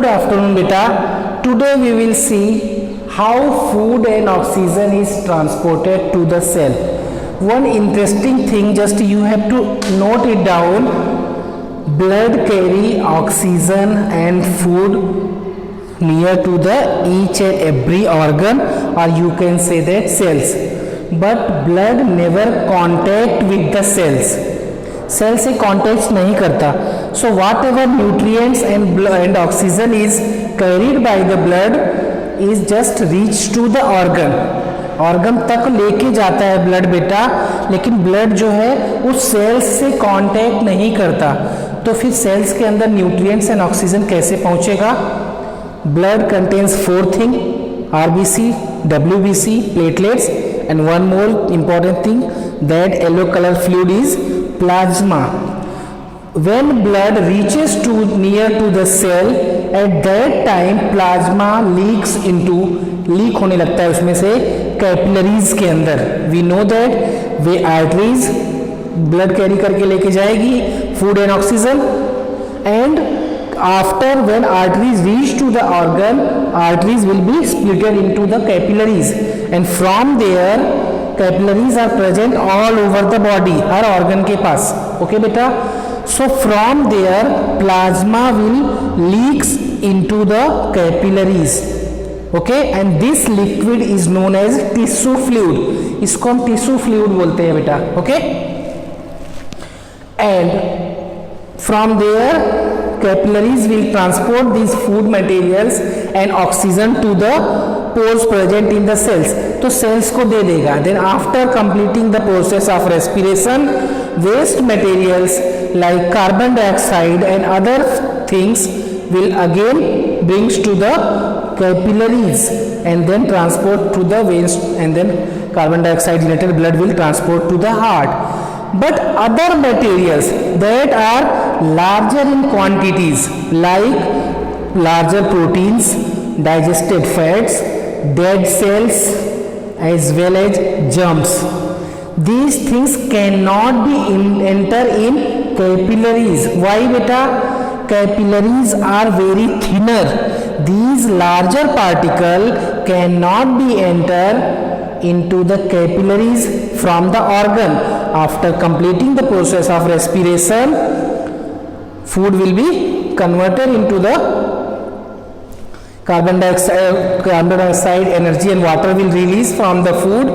Good afternoon, beta. Today we will see how food and oxygen is transported to the cell. One interesting thing, just you have to note it down. Blood carry oxygen and food near to the each and every organ, or you can say that cells. But blood never contact with the cells. Cell से contact नहीं करता. So whatever nutrients and oxygen is carried by the blood is just reach to the organ तक लेके जाता है blood बेटा, लेकिन blood जो है उस सेल्स से कांटेक्ट नहीं करता. तो फिर सेल्स के अंदर न्यूट्रिएंट्स एंड ऑक्सीजन कैसे पहुंचेगा? Blood contains 4 thing: RBC, WBC, platelets, and one more important thing, that yellow color fluid is plasma. When blood reaches to near to the cell, at that time plasma leaks होने लगता है उसमें से capillaries के अंदर. We know that way arteries blood carry करके लेके जाएगी food and oxygen, and after when arteries reach to the organ, arteries will be splitted into the capillaries, and from there capillaries are present all over the body, her organ के पास. Okay बेटा? So from there plasma will leaks into the capillaries. Okay, and this liquid is known as tissue fluid. इसको हम tissue fluid बोलते हैं बेटा. Okay, and from there capillaries will transport these food materials and oxygen to the pores present in the cells. तो cells को दे देगा. Then after completing the process of respiration, waste materials like carbon dioxide and other things will again brings to the capillaries and then transport to the veins, and then carbon dioxide related blood will transport to the heart. But other materials that are larger in quantities like larger proteins, digested fats, dead cells, as well as germs, these things cannot be enter in capillaries. Why beta? Capillaries are very thinner. These larger particle cannot be enter into the capillaries from the organ. After completing the process of respiration, food will be converted into the carbon dioxide, energy and water will release from the food,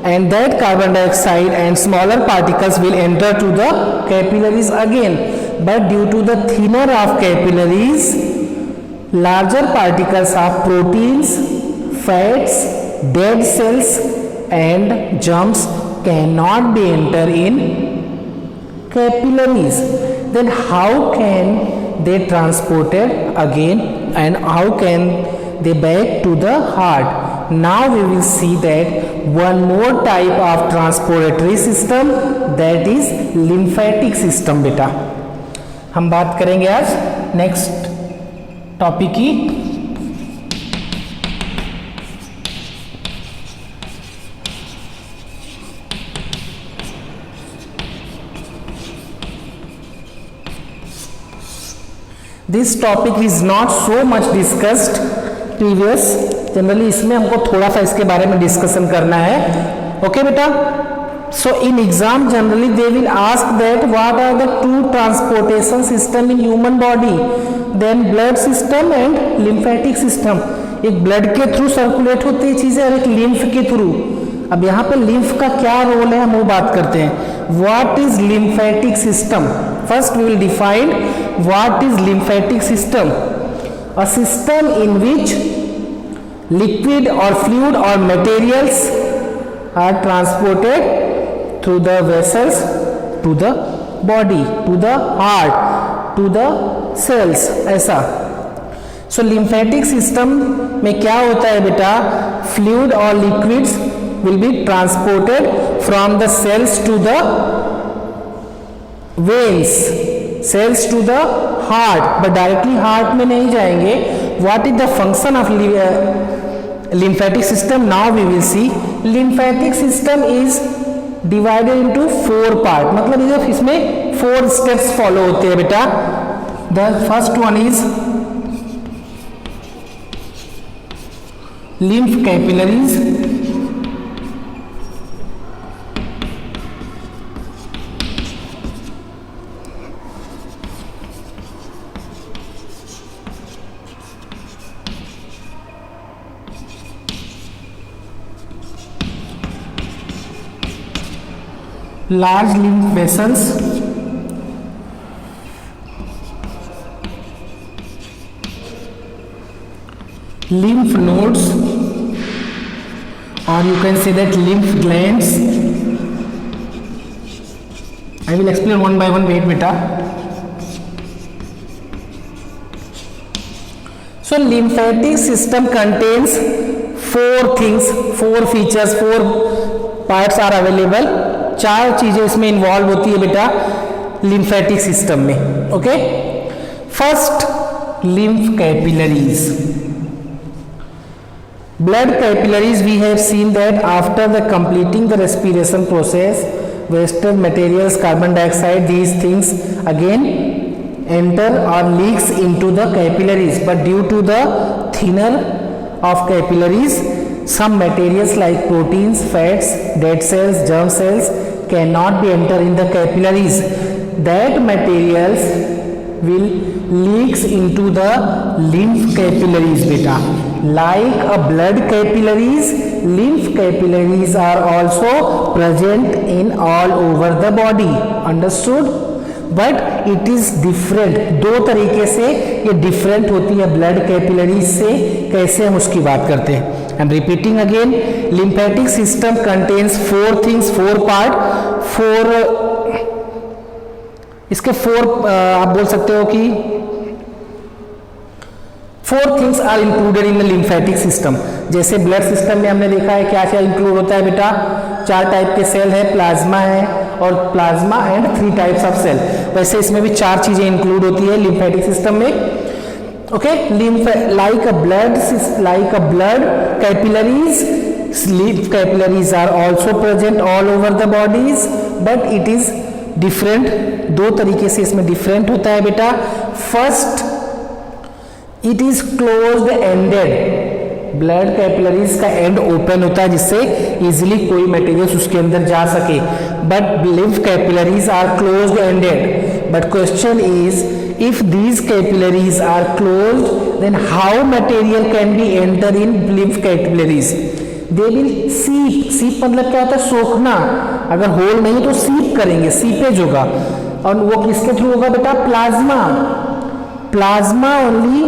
and that carbon dioxide and smaller particles will enter to the capillaries again. But due to the thinner of capillaries, larger particles of proteins, fats, dead cells and germs cannot be enter in capillaries. Then how can they transported again, and how can they back to the heart? Now we will see that one more type of transpiratory system, that is lymphatic system. बेटा हम बात करेंगे आज next topic की. This topic is not so much discussed previous. Generally इसमें हमको थोड़ा सा इसके बारे में डिस्कशन करना है. ओके बेटा? So in exam generally they will ask that what are the two transportation system in human body, then blood system and lymphatic system. एक ब्लड के थ्रू सर्कुलेट होती है चीजें और एक लिम्फ के थ्रू. अब यहाँ पे लिम्फ का क्या रोल है हम वो बात करते हैं. What is lymphatic system? First we will define what is lymphatic system. A system in which liquid or fluid or materials are transported through the vessels to the body, to the heart, to the cells. ऐसा. So lymphatic system में क्या होता है बेटा? Fluid or liquids will be transported from the cells to the veins, cells to the heart, but directly heart में नहीं जाएंगे. What is the function of lymphatic system? Now we will see. Lymphatic system is divided into 4 part. मतलब इसमें 4 steps follow होते हैं बेटा. The first one is lymph capillaries, large lymph vessels, lymph nodes, or you can say that lymph glands. I will explain one by one. Wait beta. So lymphatic system contains four things, four features, four parts are available. चार चीजें इसमें involve होती है बेटा lymphatic system में. Okay, first lymph capillaries. Blood capillaries, we have seen that after the completing the respiration process, wasted materials, carbon dioxide, these things again enter or leaks into the capillaries, but due to the thinner of capillaries, some materials like proteins, fats, dead cells, germ cells cannot be enter in the capillaries. That materials will leaks into the lymph capillaries beta. Like a blood capillaries, lymph capillaries are also present in all over the body. Understood? But it is different. दो तरीके से ये different होती है blood capillaries से. कैसे हम उसकी बात करते हैं. I am repeating again. Lymphatic system contains four things, four part, four. इसके फोर आप बोल सकते हो कि four things are included in the lymphatic system. जैसे ब्लड सिस्टम में हमने देखा है क्या क्या इंक्लूड होता है बेटा. चार टाइप के सेल है, प्लाज्मा है और plasma and 3 types of cell. वैसे इसमें भी 4 चीजें इंक्लूड होती है लिम्फेटिक सिस्टम में. Okay, like a blood capillaries, lymph capillaries are also present all over the bodies, but it is different. दो तरीके से इसमें डिफरेंट होता है बेटा. First, it is closed ended. Blood capillaries का एंड ओपन होता है जिससे इजिली कोई मटेरियल उसके अंदर जा सके. But lymph capillaries are closed ended. But question is, if these capillaries are closed, then how material can be enter in lymph capillaries? They will seep. seep मतलब क्या होता है? सोखना. अगर होल नहीं तो सीप करेंगे, सीपेज होगा. और वो किसके थ्रू होगा बेटा? Plasma. Plasma only,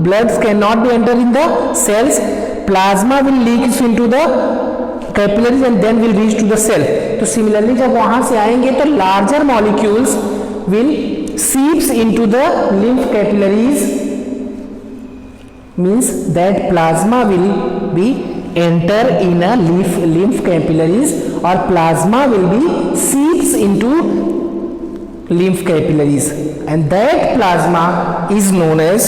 blood cannot be enter in the cells. Plasma will leak into the capillaries and then will reach to the cell. तो similarly जब वहां से आएंगे तो larger molecules will seeps into the lymph capillaries, means that plasma will be enter in a lymph capillaries or plasma will be seeps into lymph capillaries and that plasma is known as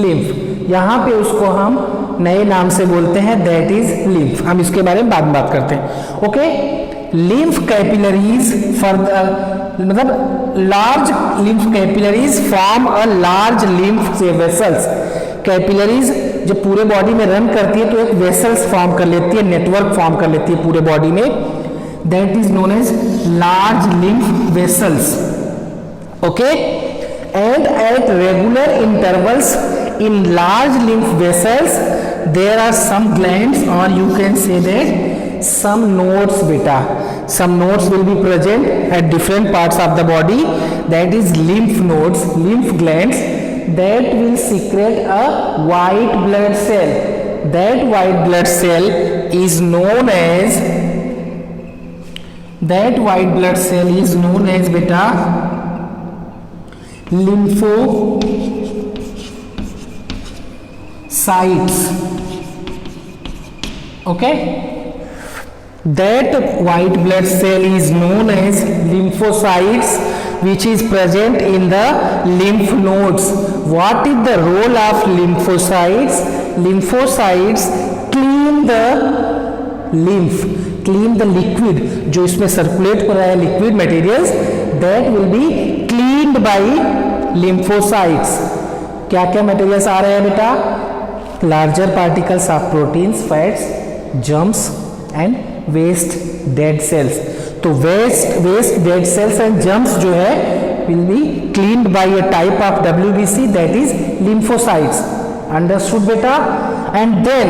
lymph. यहाँ पे उसको हम नए नाम से बोलते हैं, that is lymph. हम इसके बारे में बाद में बात करते हैं. Okay, lymph capillaries for the मतलब large lymph capillaries form a large lymph vessels. Capillaries जब पूरे बॉडी में रन करती है तो एक वेसल्स फॉर्म कर लेती है, नेटवर्क फॉर्म कर लेती है पूरे बॉडी में. That is known as large lymph vessels. Okay, and at regular intervals in large lymph vessels there are some glands और you can say that some nodes बेटा. Some nodes will be present at different parts of the body, that is lymph nodes, lymph glands that will secrete a white blood cell. That white blood cell is known as beta lymphocytes. Okay, that white blood cell is known as lymphocytes, which is present in the lymph nodes. What is the role of lymphocytes? Lymphocytes clean the lymph, clean the liquid जो इसमें circulate हो रहा है liquid materials, that will be cleaned by lymphocytes. क्या क्या materials आ रहे हैं बेटा? larger particles of proteins, fats, germs and waste dead cells. तो waste dead cells and germs जो है will be cleaned by a type of WBC, that is lymphocytes. Understood बेटा? And then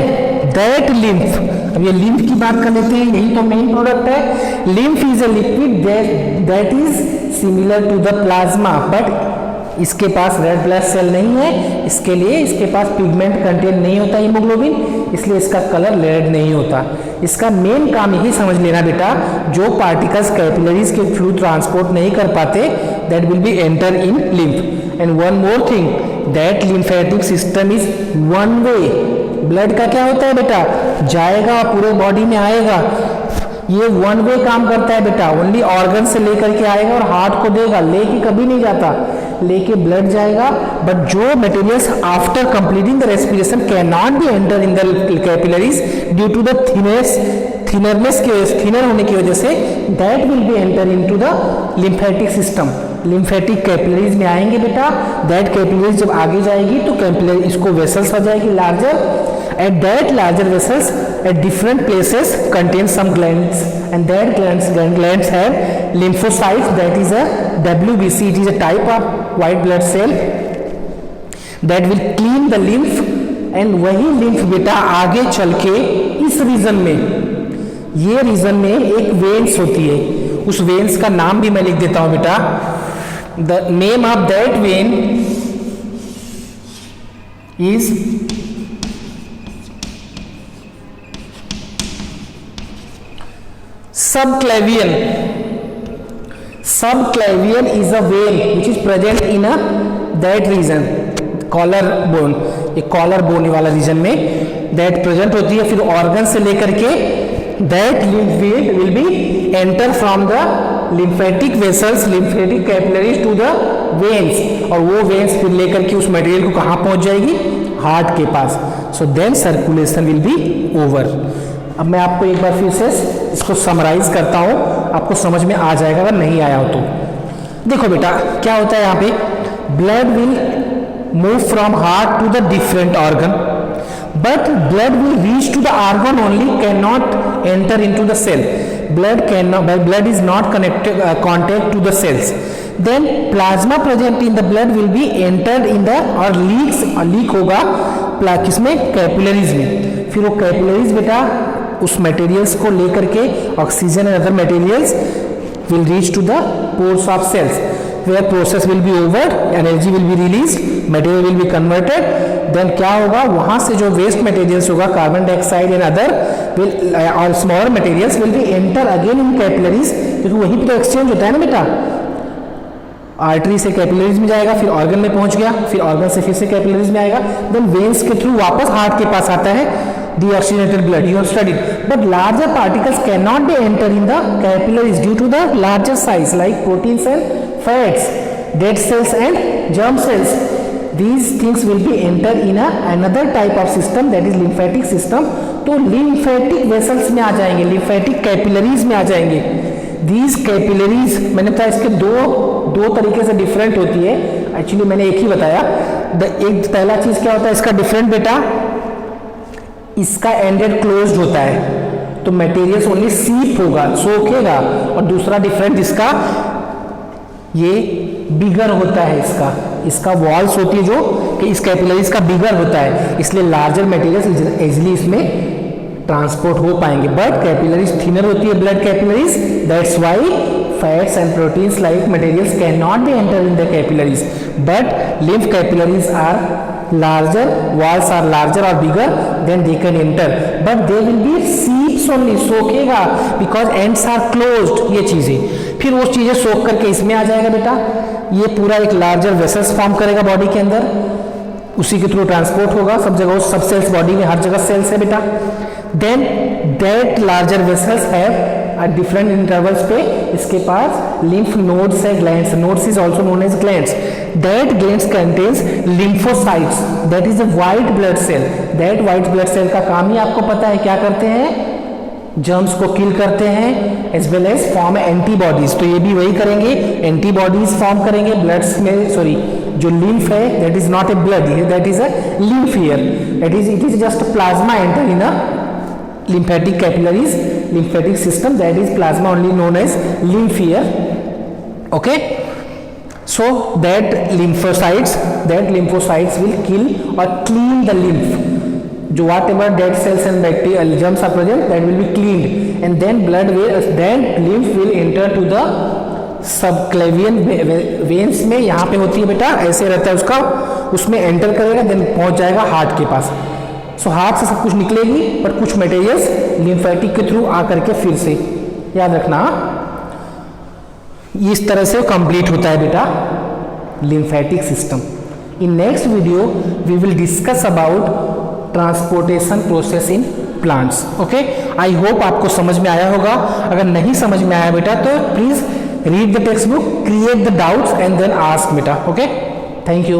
that lymph, अब ये lymph की बात कर लेते हैं, यही तो मेन प्रोडक्ट है. lymph is a liquid that is similar to the plasma, but इसके पास रेड ब्लड सेल नहीं है, इसके लिए इसके पास पिगमेंट कंटेन नहीं होता हीमोग्लोबिन, इसलिए इसका कलर रेड नहीं होता. इसका मेन काम यही समझ लेना बेटा, जो पार्टिकल्स कैपिलरीज के थ्रू ट्रांसपोर्ट नहीं कर पाते, that will be enter in lymph. And one more thing, that lymphatic system is one way. Blood का क्या होता है बेटा, जाएगा पूरे बॉडी में आएगा, ये वन वे काम करता है बेटा. ओनली ऑर्गन से लेकर के आएगा और हार्ट को देगा, लेके कभी नहीं जाता, लेके ब्लड जाएगा. बट जो materials after completing the respiration can not be enter in the capillaries due to the thinner होने की वजह से, that will be enter into the lymphatic system. Lymphatic capillaries में आएंगे बेटा. दैट कैपिलरीज जब आगे जाएगी तो कैपिलरी इसको वेसल्स हो जाएगी larger. At that larger vessels at different places contain some glands, and that glands have lymphocytes, that is a WBC. It is a type of white blood cell that will clean the lymph. and वही lymph बेटा आगे चल के इस reason में, ये reason में एक वेन्स होती है, उस वेन्स का नाम भी मैं लिख देता हूं बेटा. The name of that when is subclavian. Subclavian is a vein which is present in a that region, collar bone. ये collar bone वाला रीजन में that present होती है. फिर ऑर्गन से लेकर के that lymph vein will be enter from the lymphatic vessels, lymphatic capillaries to the veins, और वो veins फिर लेकर के उस मटेरियल को कहाँ पहुँच जाएगी, हार्ट के पास. So then circulation will be over. अब मैं आपको एक बार फिर से इसको समराइज करता हूं, आपको समझ में आ जाएगा अगर नहीं आया हो तो. देखो बेटा क्या होता है यहाँ पे, blood will move from heart to the different organ, but blood will reach to the organ only, can not enter into the cell. blood is not contact to the cells. Then plasma present in the blood will be entered in the और leak होगा किसमें, capillaries में. फिर वो capillaries बेटा उस materials को लेकर के oxygen and other materials will reach to the pores of cells, where process will be over, energy will be released, material will be converted. Then क्या होगा, वहां से जो वेस्ट मटेरियल्स होगा, carbon dioxide and other will और smaller materials will be enter again in capillaries, क्योंकि वहीं पे तो एक्सचेंज होता है ना बेटा. आर्टरी से कैपिलरीज में जाएगा, फिर ऑर्गन में पहुंच गया, फिर ऑर्गन से फिर से कैपिलरीज में आएगा, देन वेन्स के थ्रू वापस हार्ट के पास आता है. Deoxygenated blood you have studied, but larger particles cannot be enter in the capillaries due to the larger size, like proteins and fats, dead cells and germ cells. These things will be enter in another type of system, that is lymphatic system. तो lymphatic vessels में आ जाएंगे, lymphatic capillaries में आ जाएंगे. These capillaries मैंने बताया इसके दो तरीके से डिफरेंट होती है. एक्चुअली मैंने एक ही बताया. एक पहला चीज क्या होता है इसका डिफरेंट बेटा, इसका एंडेड क्लोज्ड होता है, तो मटेरियल्स ओनली सीप होगा, सोखेगा. और दूसरा डिफरेंट इसका, ये बिगर होता है, इसका वॉल्स होती है जो कि इस कैपिलरीज का बिगर होता है, इसलिए लार्जर मटेरियल्स इजिली इसमें ट्रांसपोर्ट हो पाएंगे. बट कैपिलरीज थिनर होती है, blood capillaries, that's why fats and proteins like materials cannot be entered in the capillaries, but lymph capillaries are larger, walls are larger or bigger, then they can enter, but they will be seeps only, सोखेगा, because ends are closed. ये चीजें फिर वो चीजें सोख करके इसमें आ जाएगा बेटा. ये पूरा एक लार्जर वेसल्स फॉर्म करेगा बॉडी के अंदर, उसी के थ्रू ट्रांसपोर्ट होगा सब जगह, सब सेल्स बॉडी में हर जगह सेल्स है बेटा. Then that larger vessels have different intervals पे इसके पास लिम्फ नोड्स है, glands. Nodes is also known as glands. That glands contains lymphocytes, that is a white blood cell. That white blood cell का काम ही आपको पता है, क्या करते हैं, जर्म्स को किल करते हैं as well as form antibodies. तो ये भी वही करेंगे, एंटीबॉडीज फॉर्म करेंगे ब्लड्स में, सॉरी जो lymph है that is not a blood, that is a lymph here, that is it is just plasma enter in a lymphatic capillaries, lymphatic system, that is plasma only known as lymph here. Okay, so that lymphocytes will kill or clean the lymph. जो whatever dead cells and bacterial germs are present, that will be cleaned, and then lymph will enter to the subclavian veins में, यहाँ पे होती है बेटा, ऐसे रहता है उसका, उसमें एंटर करेगा, देन पहुंच जाएगा हार्ट के पास. सो हार्ट से सब कुछ निकलेगी, पर कुछ मटेरियल्स लिम्फेटिक के थ्रू आकर के फिर से, याद रखना, इस तरह से कंप्लीट होता है बेटा lymphatic system. In next video we will discuss about transportation process in plants. Okay, I hope आपको समझ में आया होगा. अगर नहीं समझ में आया बेटा तो please read the textbook, create the doubts and then ask beta. Okay, thank you.